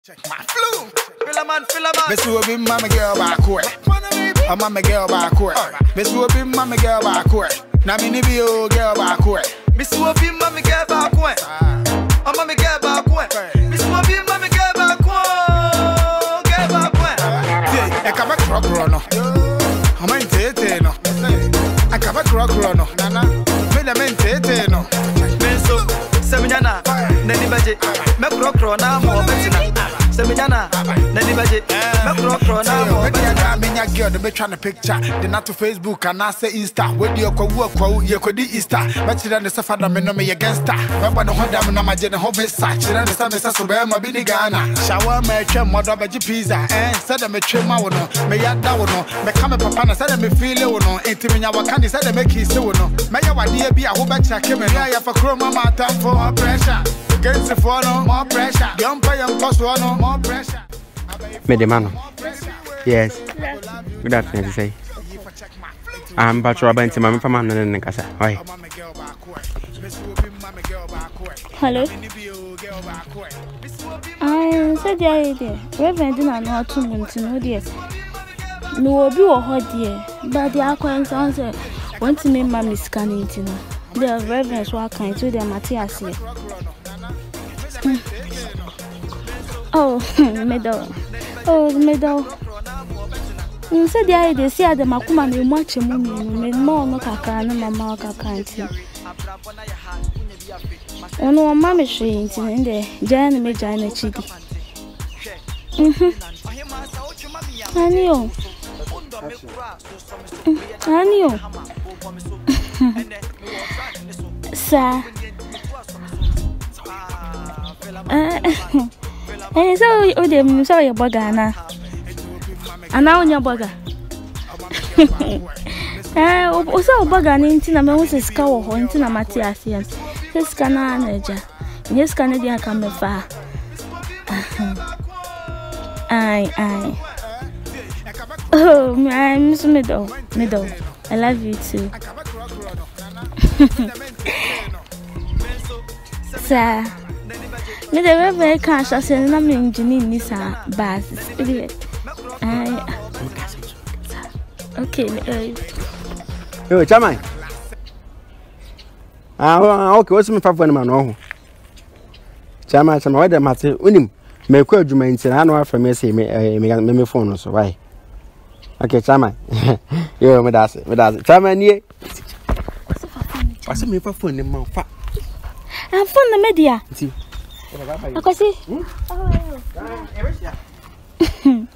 Check my flu. Fillaman. Miss will be mama girl back way. I'm mama girl back way. Miss will be mama girl back way. Now me ni be old girl back way. Miss will be mama girl back way. I'm mama girl back way. Miss will be mama girl back way. Girl back way. Yeah, I come a crock runner. I'm in tete no. I come a crock runner. Nana, me the men tete no. Menso, Semiana, Nani Baje, me crock runner more betina. Semiana, Nani Baje, me crock runner more betina. Me nya girl, they be trying to picture. They not to Facebook and I say Insta. Where do you go work? You could do Insta. But you don't suffer them no me against that. When the whole damn no my gen home is such. You don't understand me so well my bini Ghana. Shower me trim mother veggie pizza. Said me trim my one. Me yada one. Me come papa said me feel it one. Ain't me nya wakandi said me kiss one. Me ya wadi be a whole batch of me. Ya for chroma my time for more pressure. Against the phone more pressure. Young pay and cost one more pressure. Medemano. Yes. Good afternoon, say. I'm Bachelor Benty, my family, and Casa. Why? Hello. I said the idea. Reverend did not know 2 months, no dear. No, be a hot dear, but the acquaintance answer want to make mammy scanning. The reverends were kind to their Matthias here. Oh, medal. Oh, medal. You said the idea, see, the Makuma may watch a moon, made more no caca and mamma cacanti. Oh, no, mammy shrinks in the Jan made Jana Chitty. I knew. Sir. So, oh, dear, sorry about Ghana. And now on your burger. Also, burger in I was a scour or into a Matthias. This Canada, yes, Canadian come far. Aye. Oh, I'm Miss Middle. I love you too. Sir, me the Reverend Cash, I said, I'm engineering this bass. Okay, Oh, Chamai. Okay, what's my favorite man? Chamai, some other matter, unim, may quote you maintain. I know from me say me phone, so why? Okay, Chamai. You're with us. Chamai, ye. What's me for phone in my fat? I'm from the media. I can see.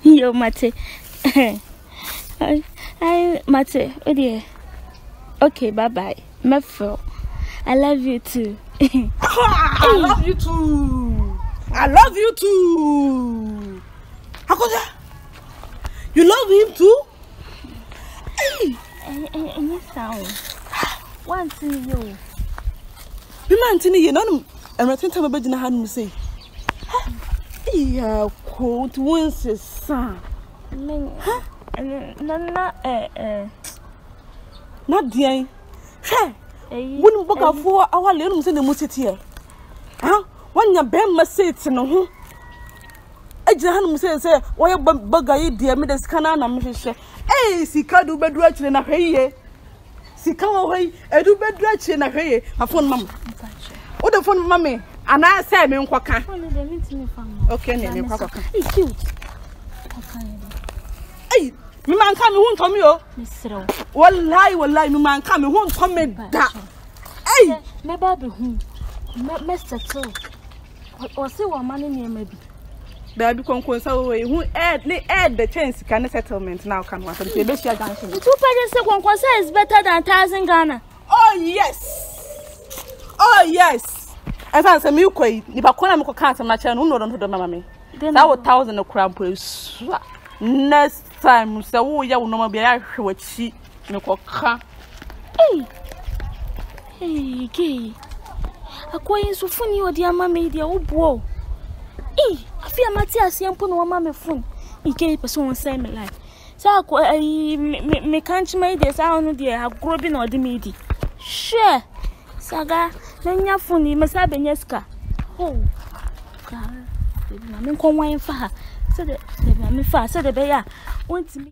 Yo, Mate. I Mate, oh dear. Okay, bye. My friend. I love you too. I love you too. I love you too. Akoja, you love him too? Any sound. One to you. You man, Tini, you know, I'm not telling about the hand. Say, yeah, quote once his son. Not dear. Wouldn't book out 4 hours little in the music here. Huh? When your band must say it's no. I just say, why a bugger, dear, me the scanner, and Mrs. Hey, see, can't do bed ratchet in a hay. See, come away, I do bed ratchet in a hay. I phone mamma. What the phone, mammy? And I say, me, quacker. Okay, name quacker. It's cute. Hey, me man come, won't come you. One lie, me man come, won't come that. Hey, me baby, Mr. Too. Or see what money near maybe. Baby, concourse away. Who add the chance can settlement now come once and say, Bessie, I don't think 2 pages concourse is better than 1,000 Ghana. Oh, yes. As I say, you quay, if I call can't match and no to the mammy. That was 1,000 of crampers. Next time, so you will not be what she no cock. Hey, gay. A coin so funny, or dear mammy, dear old boy. I fear Matthias, young put no mammy phone. He gave person say me like. So I me can't make this out, dear, have grubbing or the meaty. Sure, Saga, then your phone, you must have been yeska. Oh, God. baby, my men come wine for her. Said the baby, me fast, said the bear. Want me.